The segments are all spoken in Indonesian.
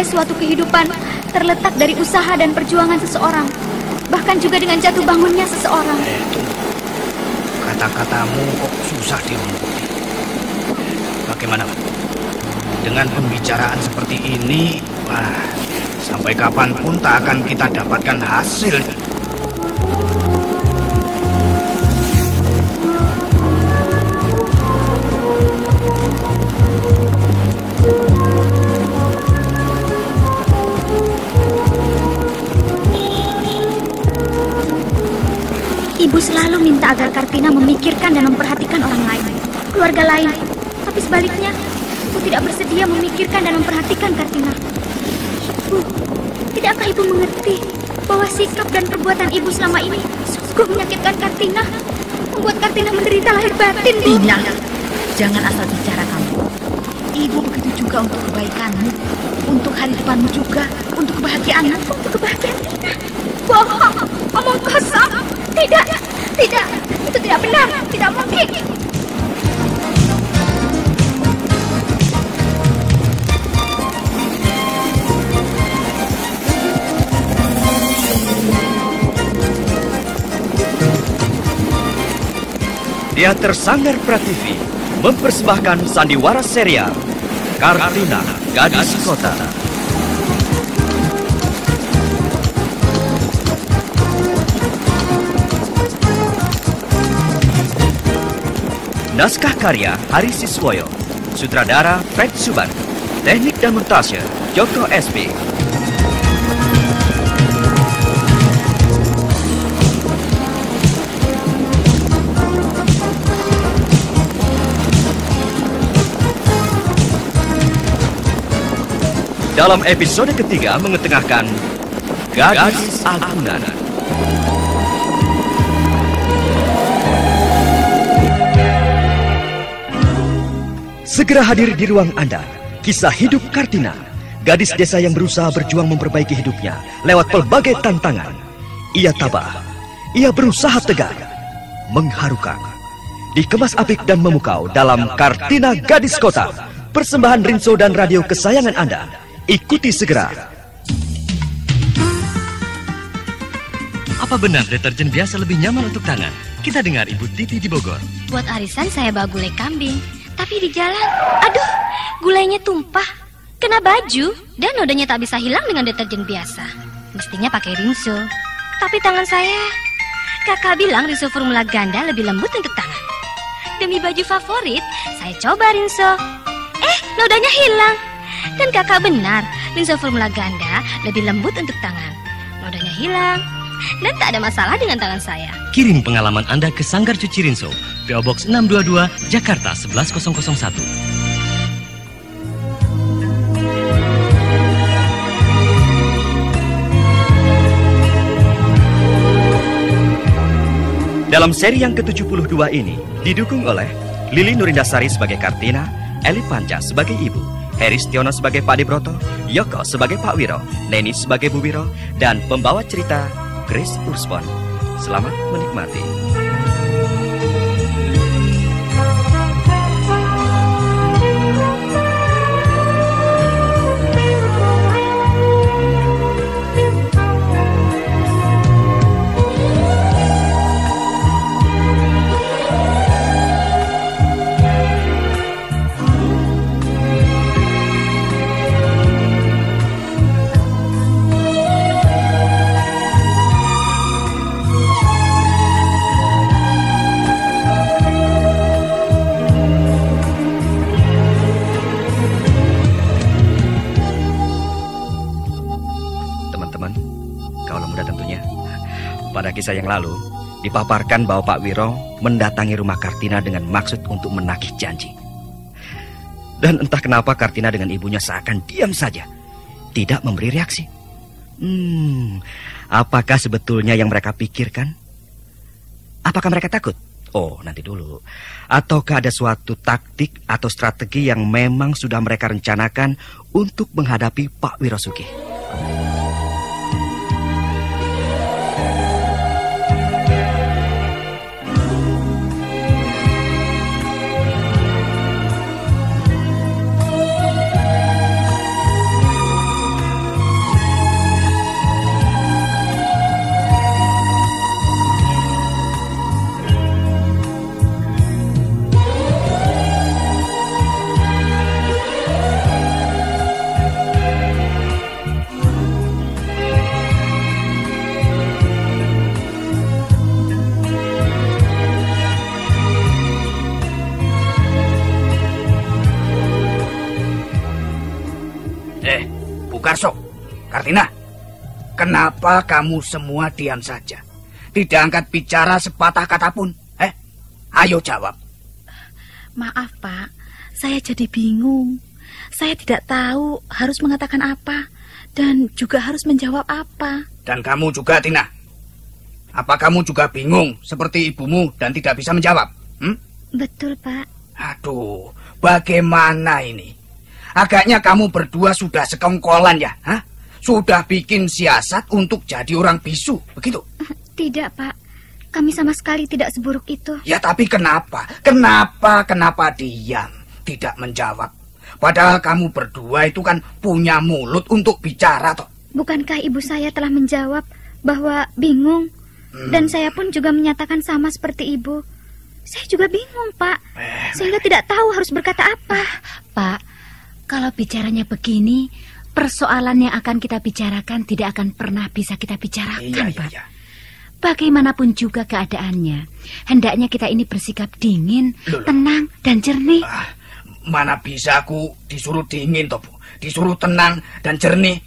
menilai suatu kehidupan terletak dari usaha dan perjuangan seseorang, bahkan juga dengan jatuh bangunnya seseorang. Kata-katamu kok susah dirumputi. Bagaimana? Dengan pembicaraan seperti ini, sampai kapanpun tak akan kita dapatkan hasil. Ibu selalu minta agar Kartina memikirkan dan memperhatikan orang lain, keluarga lain. Tapi sebaliknya, Ibu tidak bersedia memikirkan dan memperhatikan Kartina. Bu, tidakkah Ibu mengerti bahwa sikap dan perbuatan Ibu selama ini sungguh menyakitkan Kartina, membuat Kartina menderita lahir batin, Bu? Tina, jangan asal bicara kamu. Ibu begitu juga untuk kebaikanmu, untuk hari depanmu juga, untuk kebahagiaanmu, untuk kebahagiaan Tina. Bohong, omong kosong. Tidak, itu tidak benar, tidak mungkin. Teater Sanggar Prativi mempersembahkan sandiwara serial Kartina, Gadis Kota. Naskah karya Hari Siswoyo, sutradara Fred Suban, teknik dan montase Joko SP. Dalam episode ketiga mengetengahkan Gadis Agunan. Segera hadir di ruang Anda, kisah hidup Kartina, gadis desa yang berusaha berjuang memperbaiki hidupnya lewat pelbagai tantangan. Ia tabah, ia berusaha tegar, mengharukan, dikemas apik dan memukau dalam Kartina Gadis Kota, persembahan Rinso dan radio kesayangan Anda. Ikuti segera. Apa benar deterjen biasa lebih nyaman untuk tangan? Kita dengar Ibu Titi di Bogor. Buat arisan saya bawa gulai kambing. Tapi di jalan, aduh, gulainya tumpah, kena baju, dan nodanya tak bisa hilang dengan deterjen biasa. Mestinya pakai Rinso. Tapi tangan saya, kakak bilang Rinso formula ganda lebih lembut untuk tangan. Demi baju favorit, saya coba Rinso. Nodanya hilang. Dan kakak benar, Rinso formula ganda lebih lembut untuk tangan. Nodanya hilang, dan tak ada masalah dengan tangan saya. Kirim pengalaman Anda ke Sanggar Cuci Rinso, PO Box 622, Jakarta 11001. Dalam seri yang ke-72 ini, didukung oleh Lili Nurindasari sebagai Kartina, Eli Panca sebagai Ibu, Heri Stiono sebagai Pak Dibroto, Yoko sebagai Pak Wiro, Neni sebagai Bu Wiro, dan pembawa cerita Grace Urspon. Selamat menikmati. Pada kisah yang lalu, dipaparkan bahwa Pak Wiro mendatangi rumah Kartina dengan maksud untuk menagih janji. Dan entah kenapa Kartina dengan ibunya seakan diam saja, tidak memberi reaksi. Apakah sebetulnya yang mereka pikirkan? Apakah mereka takut? Oh, nanti dulu. Ataukah ada suatu taktik atau strategi yang memang sudah mereka rencanakan untuk menghadapi Pak Wiro Sugih? Karso, Kartina, kenapa kamu semua diam saja? Tidak angkat bicara sepatah kata pun. Ayo jawab. Maaf, Pak. Saya jadi bingung. Saya tidak tahu harus mengatakan apa dan juga harus menjawab apa. Dan kamu juga, Tina. Apa kamu juga bingung seperti ibumu dan tidak bisa menjawab? Betul, Pak. Aduh, bagaimana ini? Agaknya kamu berdua sudah sekongkolan ya? Sudah bikin siasat untuk jadi orang bisu, begitu? Tidak, Pak. Kami sama sekali tidak seburuk itu. Ya, tapi kenapa? Kenapa diam? Tidak menjawab. Padahal kamu berdua itu kan punya mulut untuk bicara, toh. Bukankah ibu saya telah menjawab bahwa bingung? Dan saya pun juga menyatakan sama seperti ibu. Saya juga bingung, Pak. Sehingga tidak tahu harus berkata apa. Pak, kalau bicaranya begini, persoalan yang akan kita bicarakan tidak akan pernah bisa kita bicarakan, Pak. Iya. Bagaimanapun juga keadaannya, hendaknya kita ini bersikap dingin, tenang, dan jernih. Mana bisa aku disuruh dingin, toh, Bu? Disuruh tenang dan jernih.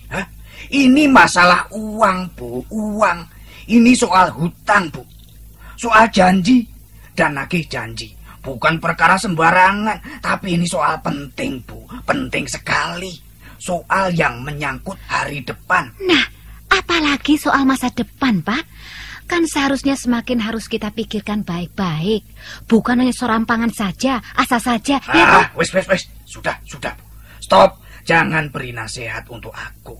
Ini masalah uang, Bu, uang. Ini soal hutang, Bu. Soal janji dan nagih janji. Bukan perkara sembarangan, tapi ini soal penting, Bu. Penting sekali. Soal yang menyangkut hari depan. Nah, apalagi soal masa depan, Pak. Kan seharusnya semakin harus kita pikirkan baik-baik. Bukan hanya serampangan saja, asal saja. Wes. Sudah, Bu. Stop. Jangan beri nasihat untuk aku.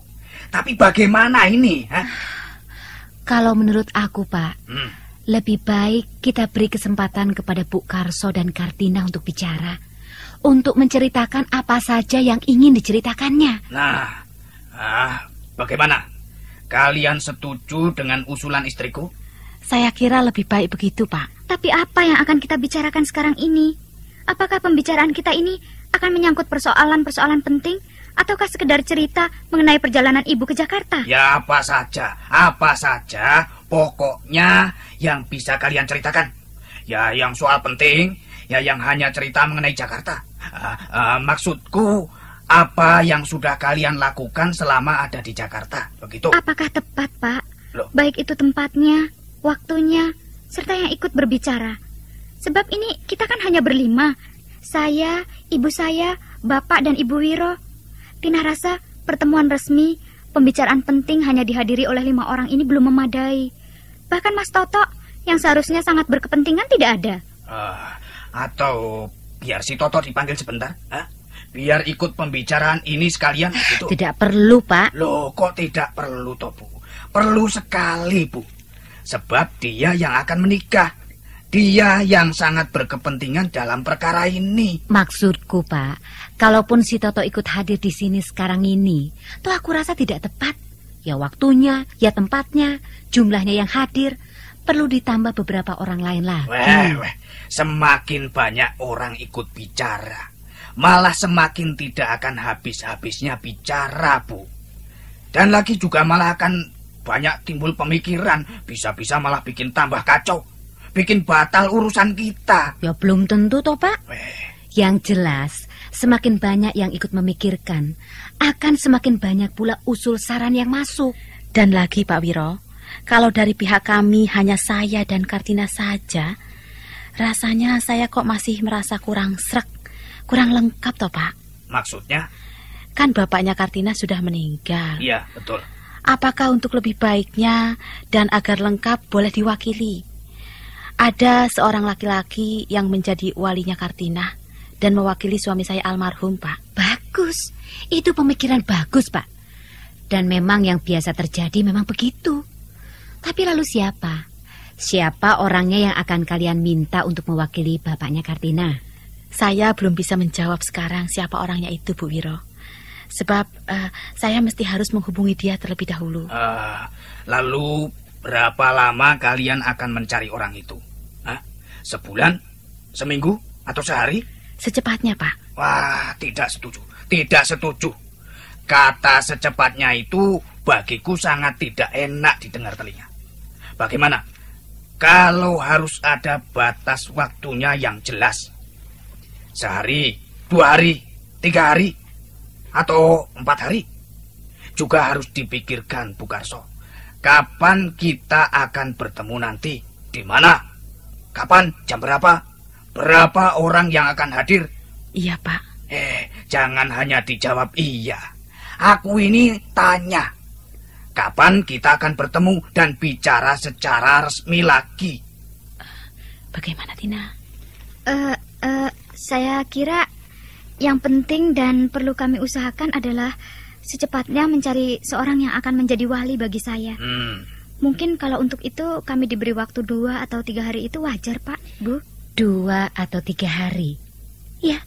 Tapi bagaimana ini, Kalau menurut aku, Pak, lebih baik kita beri kesempatan kepada Bu Karso dan Kartina untuk bicara. Untuk menceritakan apa saja yang ingin diceritakannya. Nah, bagaimana? Kalian setuju dengan usulan istriku? Saya kira lebih baik begitu, Pak. Tapi apa yang akan kita bicarakan sekarang ini? Apakah pembicaraan kita ini akan menyangkut persoalan-persoalan penting? Ataukah sekedar cerita mengenai perjalanan ibu ke Jakarta? Ya, apa saja. Pokoknya yang bisa kalian ceritakan. Ya, yang soal penting, ya yang hanya cerita mengenai Jakarta. Maksudku, apa yang sudah kalian lakukan selama ada di Jakarta, begitu? Apakah tepat, Pak? Baik itu tempatnya, waktunya, serta yang ikut berbicara. Sebab ini kita kan hanya berlima. Saya, ibu saya, Bapak dan Ibu Wiro. Tina rasa pertemuan resmi, pembicaraan penting hanya dihadiri oleh 5 orang ini belum memadai. Bahkan Mas Toto yang seharusnya sangat berkepentingan tidak ada. Atau biar si Toto dipanggil sebentar, biar ikut pembicaraan ini sekalian, gitu. Tidak perlu, Pak. Loh, kok tidak perlu, toh, Bu? Perlu sekali, Bu. Sebab dia yang akan menikah. Dia yang sangat berkepentingan dalam perkara ini. Maksudku, Pak, kalaupun si Toto ikut hadir di sini sekarang ini, toh aku rasa tidak tepat. Ya waktunya, ya tempatnya, jumlahnya yang hadir, perlu ditambah beberapa orang lain lagi. Semakin banyak orang ikut bicara, malah semakin tidak akan habis-habisnya bicara, Bu. Dan lagi juga malah akan banyak timbul pemikiran, bisa-bisa malah bikin tambah kacau, bikin batal urusan kita. Ya belum tentu toh, Pak. Yang jelas, semakin banyak yang ikut memikirkan, akan semakin banyak pula usul saran yang masuk. Dan lagi, Pak Wiro, kalau dari pihak kami hanya saya dan Kartina saja, rasanya saya kok masih merasa kurang srek, kurang lengkap toh, Pak. Maksudnya? Kan bapaknya Kartina sudah meninggal. Iya, betul. Apakah untuk lebih baiknya dan agar lengkap boleh diwakili? Ada seorang laki-laki yang menjadi walinya Kartina dan mewakili suami saya almarhum, Pak. Bagus, itu pemikiran bagus, Pak. Dan memang yang biasa terjadi memang begitu. Tapi lalu siapa? Siapa orangnya yang akan kalian minta untuk mewakili bapaknya Kartina? Saya belum bisa menjawab sekarang siapa orangnya itu, Bu Wiro. Sebab saya mesti harus menghubungi dia terlebih dahulu. Lalu berapa lama kalian akan mencari orang itu? Sebulan? Seminggu? Atau sehari? Secepatnya, Pak. Wah, tidak setuju. Tidak setuju. Kata secepatnya itu bagiku sangat tidak enak didengar telinga. Bagaimana? Kalau harus ada batas waktunya yang jelas. Sehari, 2 hari, 3 hari, atau 4 hari. juga harus dipikirkan, Bu Karso. Kapan kita akan bertemu nanti? Di mana? Kapan? Jam berapa? Berapa orang yang akan hadir? Iya, Pak. Jangan hanya dijawab iya. Aku ini tanya. Kapan kita akan bertemu dan bicara secara resmi lagi? Bagaimana, Tina? Saya kira yang penting dan perlu kami usahakan adalah secepatnya mencari seorang yang akan menjadi wali bagi saya. Mungkin kalau untuk itu kami diberi waktu 2 atau 3 hari itu wajar, Pak, Bu. 2 atau 3 hari? Ya,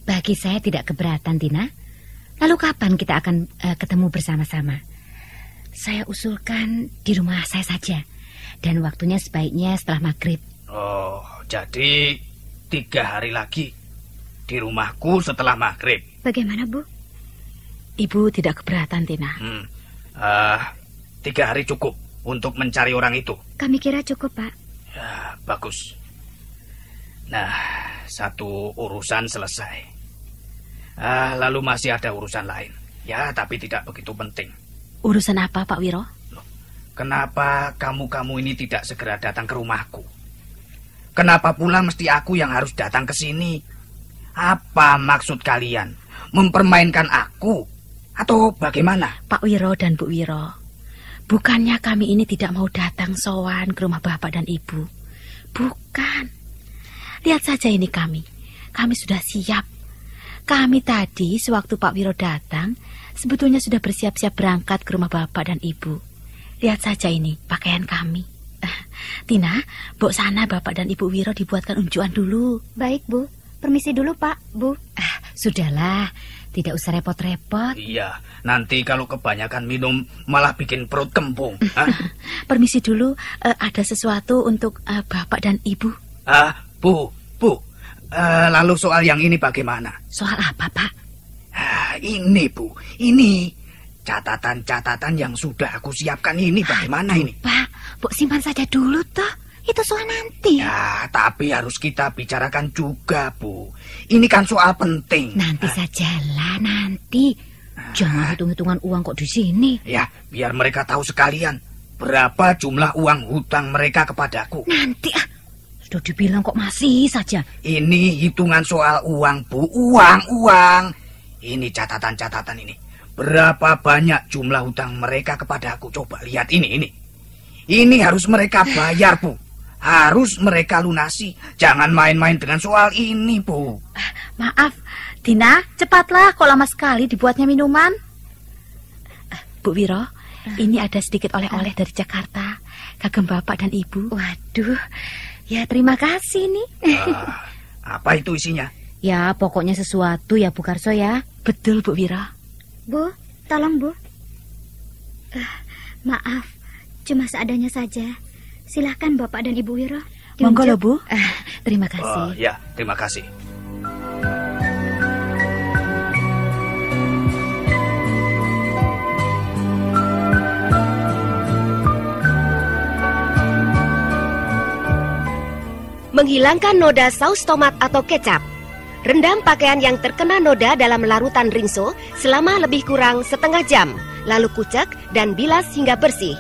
bagi saya tidak keberatan, Tina. Lalu kapan kita akan ketemu bersama-sama? Saya usulkan di rumah saya saja. Dan waktunya sebaiknya setelah maghrib. Oh, jadi 3 hari lagi di rumahku setelah maghrib. Bagaimana, Bu? Ibu tidak keberatan, Tina. 3 hari cukup untuk mencari orang itu. Kami kira cukup, Pak. Ya, bagus. Nah, satu urusan selesai. Lalu masih ada urusan lain. Ya, tapi tidak begitu penting. Urusan apa, Pak Wiro? Loh, kenapa kamu ini tidak segera datang ke rumahku? Kenapa pula mesti aku yang harus datang ke sini? Apa maksud kalian? Mempermainkan aku? Atau bagaimana? Pak Wiro dan Bu Wiro, bukannya kami ini tidak mau datang sowan ke rumah Bapak dan Ibu. Bukan. Lihat saja ini kami. Kami sudah siap. Kami tadi sewaktu Pak Wiro datang, sebetulnya sudah bersiap-siap berangkat ke rumah Bapak dan Ibu. Lihat saja ini pakaian kami. Tina, bawa sana Bapak dan Ibu Wiro dibuatkan unjukan dulu. Baik, Bu. Permisi dulu, Pak, Bu. Sudahlah, tidak usah repot-repot. Iya, nanti kalau kebanyakan minum malah bikin perut kembung. Permisi dulu, ada sesuatu untuk Bapak dan Ibu. Bu. Lalu soal yang ini bagaimana? Soal apa, Pak? Ini, Bu. Ini catatan-catatan yang sudah aku siapkan ini bagaimana ini? Pak, Bu simpan saja dulu toh. Itu soal nanti. Ya, tapi harus kita bicarakan juga, Bu. Ini kan soal penting. Nanti sajalah, nanti. Jangan hitung-hitungan uang kok di sini. Ya, biar mereka tahu sekalian berapa jumlah uang hutang mereka kepadaku. Nanti, sudah dibilang kok masih saja. Ini hitungan soal uang, Bu. Uang. Ini catatan-catatan ini. Berapa banyak jumlah hutang mereka kepadaku? Coba lihat ini. Ini harus mereka bayar, Bu. Harus mereka lunasi. Jangan main-main dengan soal ini, Bu. Maaf, Tina, cepatlah. Kok lama sekali dibuatnya minuman? Bu Wiro, ini ada sedikit oleh-oleh dari Jakarta. Kagem Bapak dan Ibu. Waduh, ya terima kasih nih. Apa itu isinya? Ya, pokoknya sesuatu ya, Bu Karso ya. Betul, Bu Wiro. Bu, tolong, Bu. Maaf, cuma seadanya saja. Silahkan Bapak dan Ibu Wiro. Monggo loh, Bu. Terima kasih. Ya, terima kasih. Menghilangkan noda saus tomat atau kecap. Rendam pakaian yang terkena noda dalam larutan rinso selama lebih kurang setengah jam. Lalu kucek dan bilas hingga bersih.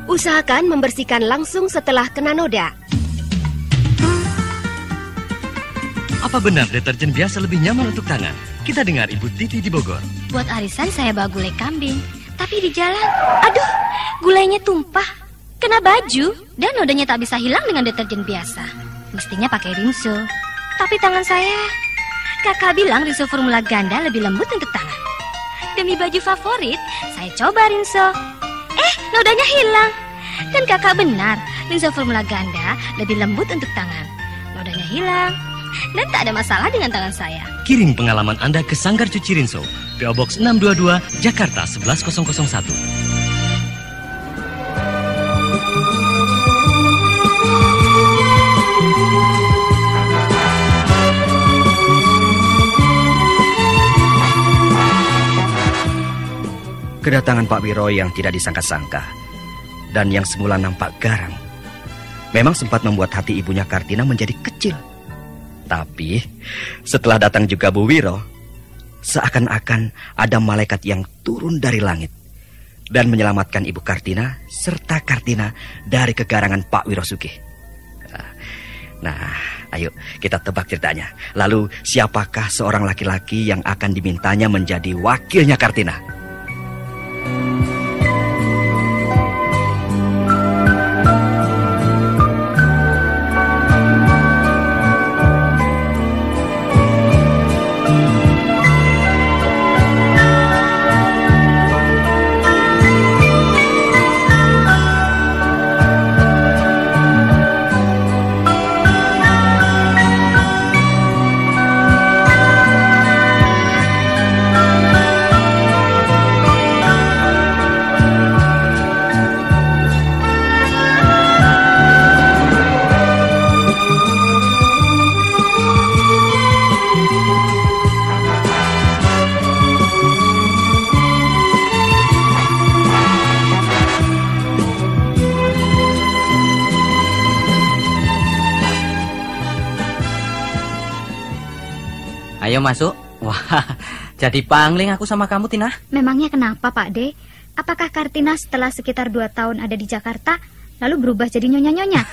Usahakan membersihkan langsung setelah kena noda. Apa benar deterjen biasa lebih nyaman untuk tangan? Kita dengar Ibu Titi di Bogor. Buat arisan saya bawa gulai kambing. Tapi di jalan, aduh, gulainya tumpah. Kena baju dan nodanya tak bisa hilang dengan deterjen biasa. Mestinya pakai rinso. Tapi tangan saya, kakak bilang rinso formula ganda lebih lembut untuk tangan. Demi baju favorit, saya coba rinso. Nodanya hilang. Dan kakak benar, rinso formula ganda lebih lembut untuk tangan. Nodanya hilang dan tak ada masalah dengan tangan saya. Kirim pengalaman Anda ke Sanggar Cuci Rinso, PO Box 622, Jakarta 11001. Kedatangan Pak Wiro yang tidak disangka-sangka dan yang semula nampak garang memang sempat membuat hati ibunya Kartina menjadi kecil. Tapi setelah datang juga Bu Wiro, seakan-akan ada malaikat yang turun dari langit dan menyelamatkan Ibu Kartina serta Kartina dari kegarangan Pak Wiro Sugih. Nah, ayo kita tebak ceritanya. Lalu siapakah seorang laki-laki yang akan dimintanya menjadi wakilnya Kartina? Ayo masuk. Wah, jadi pangling aku sama kamu, Tina. Memangnya kenapa, Pak De? Apakah Kartina setelah sekitar 2 tahun ada di Jakarta, lalu berubah jadi nyonya-nyonya?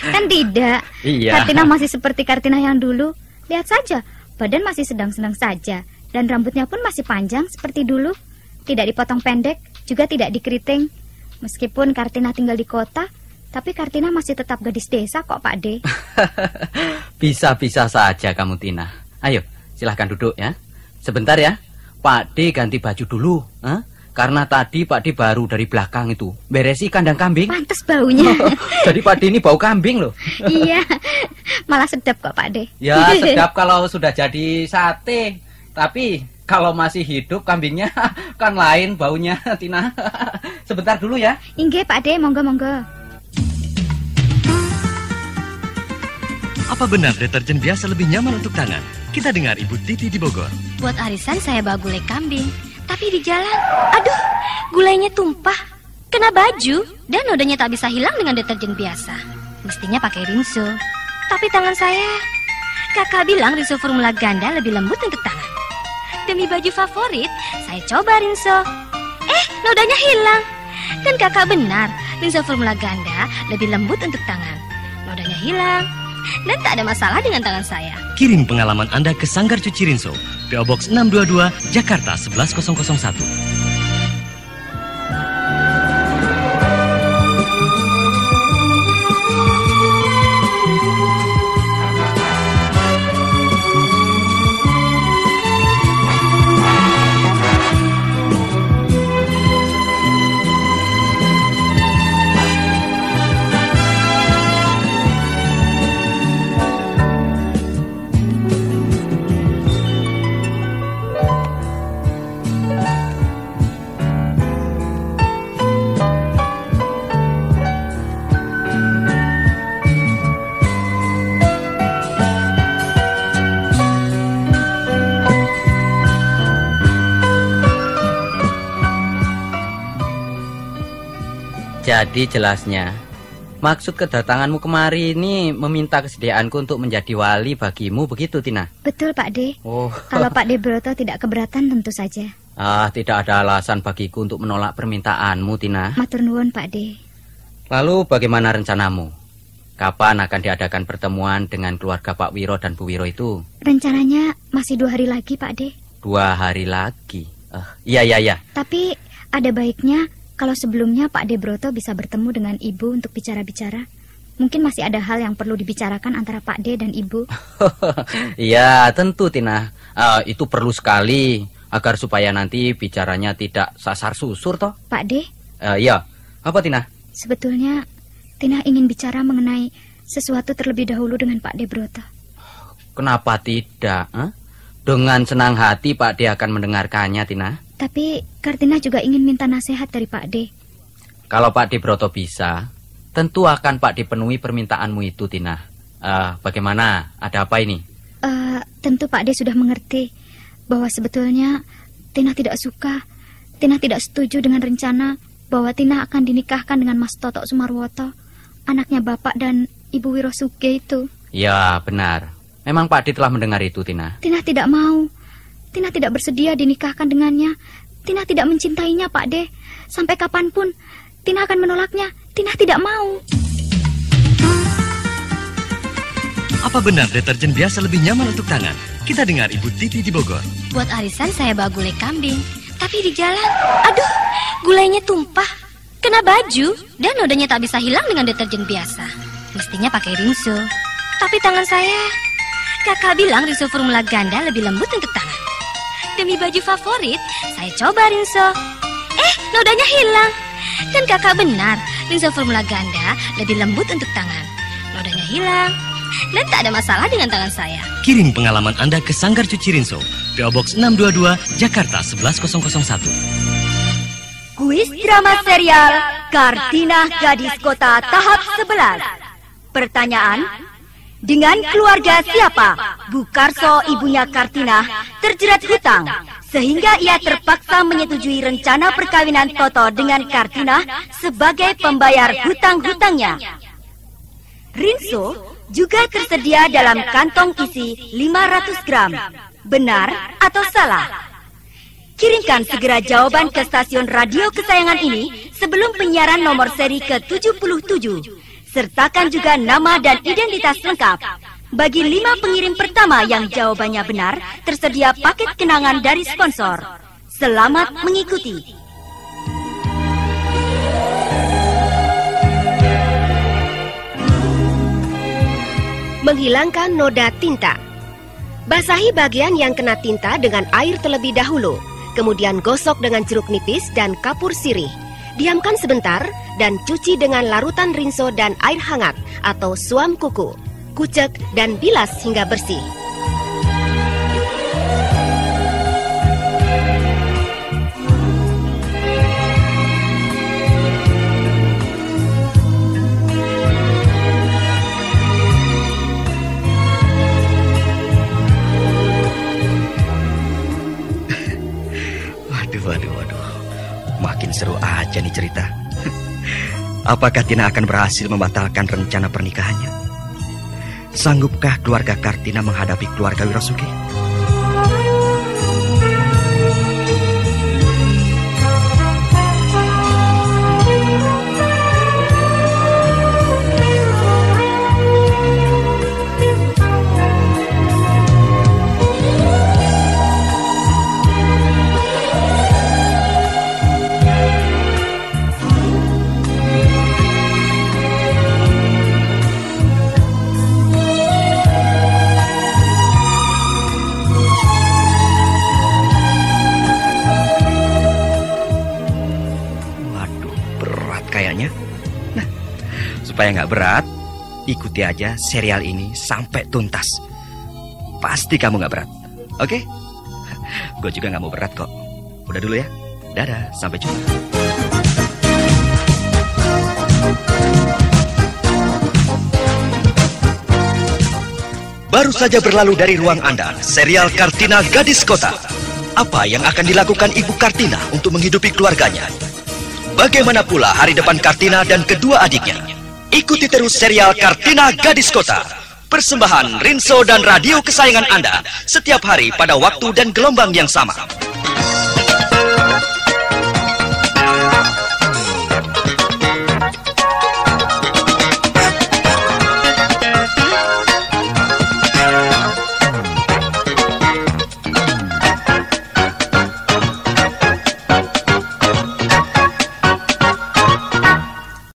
Kan tidak. Iya. Kartina masih seperti Kartina yang dulu. Lihat saja, badan masih sedang-sedang saja. Dan rambutnya pun masih panjang seperti dulu. Tidak dipotong pendek, juga tidak dikeriting. Meskipun Kartina tinggal di kota, tapi Kartina masih tetap gadis desa kok, Pak De. Bisa-bisa saja kamu, Tina. Ayo, silahkan duduk ya. Sebentar ya, Pak D ganti baju dulu. Karena tadi Pak D baru dari belakang itu beresi kandang kambing. Pantes baunya. Jadi Pak D ini bau kambing loh. Iya, malah sedap kok Pak D. Ya sedap kalau sudah jadi sate. Tapi kalau masih hidup kambingnya kan lain baunya, Tina. Sebentar dulu ya. Inggih Pak D, monggo-monggo. Apa benar deterjen biasa lebih nyaman untuk tangan? Kita dengar Ibu Titi di Bogor. Buat arisan saya bawa gulai kambing, tapi di jalan, aduh, gulainya tumpah, kena baju, dan nodanya tak bisa hilang dengan deterjen biasa. Mestinya pakai rinso, tapi tangan saya, kakak bilang rinso formula ganda lebih lembut untuk tangan. Demi baju favorit, saya coba rinso. Nodanya hilang. Dan kakak benar, rinso formula ganda lebih lembut untuk tangan. Nodanya hilang. Dan tak ada masalah dengan tangan saya. Kirim pengalaman Anda ke Sanggar Cuci Rinso, PO Box 622, Jakarta 11001. Jadi jelasnya, maksud kedatanganmu kemari ini meminta kesediaanku untuk menjadi wali bagimu, begitu Tina? Betul Pak D. Oh. Kalau Pak D Broto tidak keberatan tentu saja. Tidak ada alasan bagiku untuk menolak permintaanmu, Tina. Matur nuwun Pak D. Lalu bagaimana rencanamu? Kapan akan diadakan pertemuan dengan keluarga Pak Wiro dan Bu Wiro itu? Rencananya masih 2 hari lagi Pak D. 2 hari lagi? Iya. Tapi ada baiknya kalau sebelumnya Pak De Broto bisa bertemu dengan Ibu untuk bicara-bicara. Mungkin masih ada hal yang perlu dibicarakan antara Pak De dan Ibu. Iya, tentu Tina. Itu perlu sekali agar supaya nanti bicaranya tidak sasar susur toh. Pak De? Iya. Apa Tina? Sebetulnya Tina ingin bicara mengenai sesuatu terlebih dahulu dengan Pak De Broto. Kenapa tidak? Dengan senang hati Pak De akan mendengarkannya, Tina. Tapi Kartina juga ingin minta nasihat dari Pak De. Kalau Pak De Broto bisa, tentu akan Pak De penuhi permintaanmu itu, Tina. Bagaimana? Ada apa ini? Tentu Pak De sudah mengerti bahwa sebetulnya Tina tidak suka, Tina tidak setuju dengan rencana bahwa Tina akan dinikahkan dengan Mas Toto Sumarwoto, anaknya Bapak dan Ibu Wiro Sugih itu. Ya, benar. Memang Pak De telah mendengar itu, Tina. Tina tidak mau. Tina tidak bersedia dinikahkan dengannya Tina tidak mencintainya, Pak De. Sampai kapanpun, Tina akan menolaknya. Tina tidak mau. Apa benar deterjen biasa lebih nyaman untuk tangan? Kita dengar Ibu Titi di Bogor. Buat arisan saya bawa gulai kambing. Tapi di jalan, aduh, gulainya tumpah. Kena baju, dan nodanya tak bisa hilang dengan deterjen biasa. Mestinya pakai rinso. Tapi tangan saya, kakak bilang rinso formula ganda lebih lembut untuk tangan. Demi baju favorit, saya coba rinso. Nodanya hilang. Dan kakak benar, rinso formula ganda lebih lembut untuk tangan. Nodanya hilang. Dan tak ada masalah dengan tangan saya. Kirim pengalaman Anda ke Sanggar Cuci Rinso, PO Box 622, Jakarta 11001. Kuis drama serial Kartina Gadis Kota tahap 11. Pertanyaan: dengan keluarga siapa Bu Karso, ibunya Kartina, terjerat hutang sehingga ia terpaksa menyetujui rencana perkawinan Toto dengan Kartina sebagai pembayar hutang-hutangnya? Rinso juga tersedia dalam kantong isi 500 gram. Benar atau salah? Kirimkan segera jawaban ke stasiun radio kesayangan ini sebelum penyiaran nomor seri ke-77. Sertakan juga nama dan identitas lengkap. Bagi 5 pengirim pertama yang jawabannya benar, tersedia paket kenangan dari sponsor. Selamat mengikuti. Menghilangkan noda tinta. Basahi bagian yang kena tinta dengan air terlebih dahulu, kemudian gosok dengan jeruk nipis dan kapur sirih. Diamkan sebentar dan cuci dengan larutan rinso dan air hangat atau suam kuku. Kucek dan bilas hingga bersih. Waduh. Makin seru aja nih cerita. Apakah Tina akan berhasil membatalkan rencana pernikahannya? Sanggupkah keluarga Kartina menghadapi keluarga Wirasugi? Supaya nggak berat, ikuti aja serial ini sampai tuntas. Pasti kamu nggak berat, oke? Gue juga nggak mau berat kok. Udah dulu ya, dadah, sampai jumpa. Baru saja berlalu dari ruang Anda, serial Kartina Gadis Kota. Apa yang akan dilakukan Ibu Kartina untuk menghidupi keluarganya? Bagaimana pula hari depan Kartina dan kedua adiknya? Ikuti terus serial Kartina Gadis Kota. Persembahan Rinso dan radio kesayangan Anda setiap hari pada waktu dan gelombang yang sama.